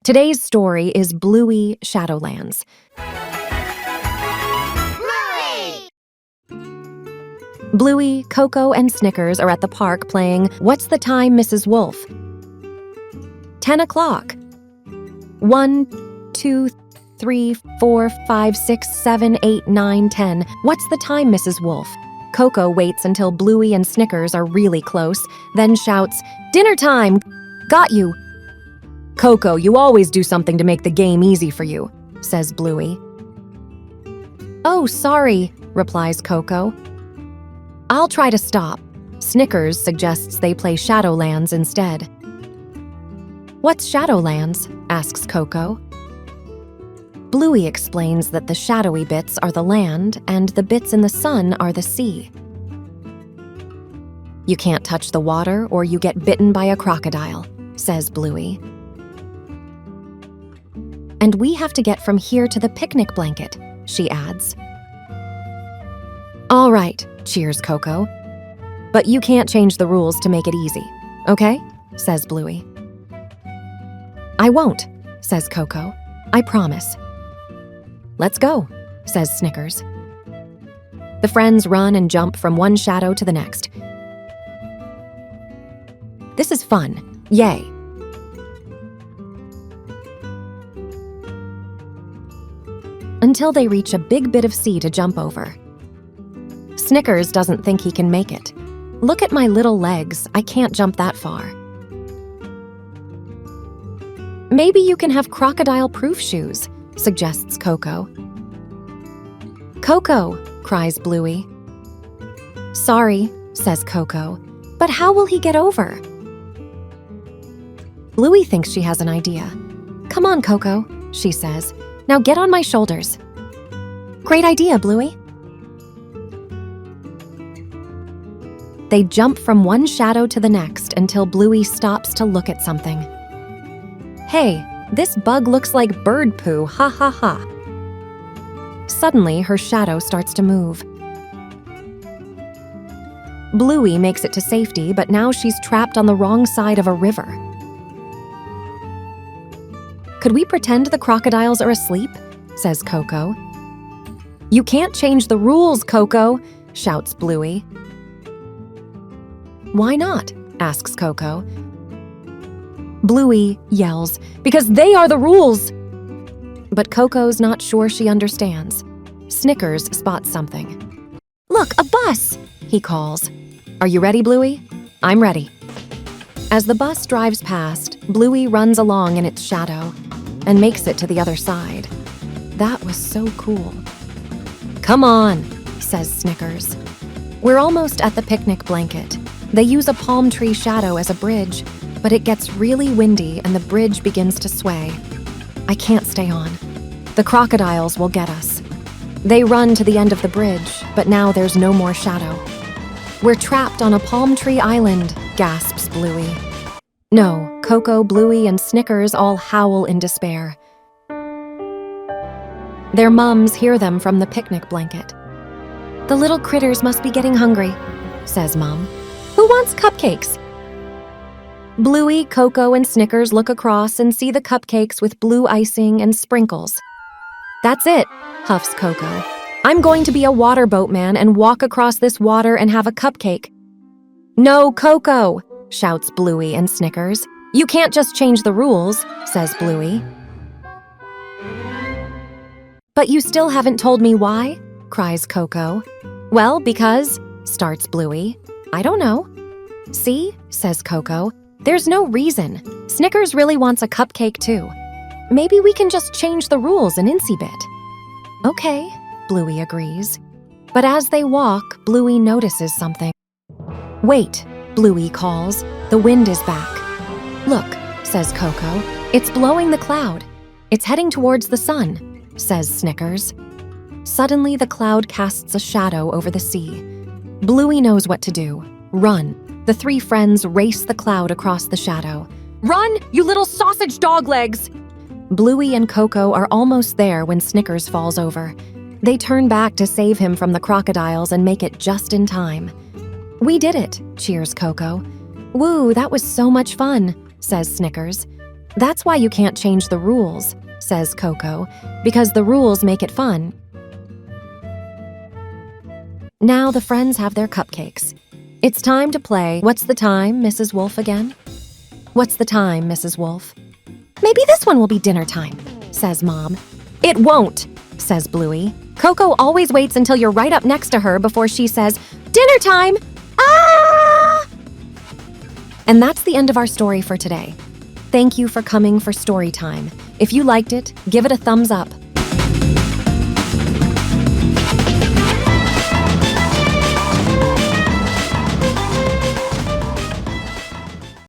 Today's story is Bluey Shadowlands. Bluey, Coco, and Snickers are at the park playing What's the Time, Mrs. Wolf? 10 o'clock. 1, 2, 3, 4, 5, 6, 7, 8, 9, 10. What's the time, Mrs. Wolf? Coco waits until Bluey and Snickers are really close, then shouts, "Dinner time! Got you!" "Coco, you always do something to make the game easy for you," says Bluey. "Oh, sorry," replies Coco. "I'll try to stop." Snickers suggests they play Shadowlands instead. "What's Shadowlands?" asks Coco. Bluey explains that the shadowy bits are the land and the bits in the sun are the sea. "You can't touch the water or you get bitten by a crocodile," says Bluey. "And we have to get from here to the picnic blanket," she adds. "All right," cheers Coco. "But you can't change the rules to make it easy, okay?" says Bluey. "I won't," says Coco. "I promise." "Let's go," says Snickers. The friends run and jump from one shadow to the next. This is fun. Yay. Until they reach a big bit of sea to jump over. Snickers doesn't think he can make it. "Look at my little legs, I can't jump that far." "Maybe you can have crocodile-proof shoes," suggests Coco. "Coco," cries Bluey. "Sorry," says Coco, "but how will he get over?" Bluey thinks she has an idea. "Come on, Coco," she says. "Now get on my shoulders." "Great idea, Bluey." They jump from one shadow to the next until Bluey stops to look at something. "Hey, this bug looks like bird poo, ha ha ha." Suddenly, her shadow starts to move. Bluey makes it to safety, but now she's trapped on the wrong side of a river. "Could we pretend the crocodiles are asleep?" says Coco. "You can't change the rules, Coco," shouts Bluey. "Why not?" asks Coco. Bluey yells, "Because they are the rules!" But Coco's not sure she understands. Snickers spots something. "Look, a bus!" he calls. "Are you ready, Bluey?" "I'm ready." As the bus drives past, Bluey runs along in its shadow and makes it to the other side. That was so cool. "Come on," says Snickers. We're almost at the picnic blanket. They use a palm tree shadow as a bridge, but it gets really windy and the bridge begins to sway. I can't stay on. The crocodiles will get us. They run to the end of the bridge, but now there's no more shadow. "We're trapped on a palm tree island," gasps Bluey. No, Coco, Bluey, and Snickers all howl in despair. Their mums hear them from the picnic blanket. "The little critters must be getting hungry," says Mum. "Who wants cupcakes?" Bluey, Coco, and Snickers look across and see the cupcakes with blue icing and sprinkles. "That's it," huffs Coco. "I'm going to be a water boatman and walk across this water and have a cupcake." "No, Coco," shouts Bluey and Snickers. "You can't just change the rules," says Bluey. "But you still haven't told me why," cries Coco. "Well, because," starts Bluey. "I don't know." "See," says Coco, "there's no reason. Snickers really wants a cupcake too. Maybe we can just change the rules an incy bit." "Okay," Bluey agrees. But as they walk, Bluey notices something. "Wait," Bluey calls. "The wind is back." "Look," says Coco. "It's blowing the cloud. It's heading towards the sun," says Snickers. Suddenly, the cloud casts a shadow over the sea. Bluey knows what to do. Run. The three friends race the cloud across the shadow. "Run, you little sausage dog legs!" Bluey and Coco are almost there when Snickers falls over. They turn back to save him from the crocodiles and make it just in time. "We did it," cheers Coco. "Woo, that was so much fun," says Snickers. That's why you can't change the rules, says Coco, because the rules make it fun. Now the friends have their cupcakes. It's time to play What's the Time, Mrs. Wolf again? What's the time, Mrs. Wolf? Maybe this one will be dinner time, says Mom. It won't, says Bluey. Coco always waits until you're right up next to her before she says, dinner time! Ah! And that's the end of our story for today. Thank you for coming for story time. If you liked it, give it a thumbs up.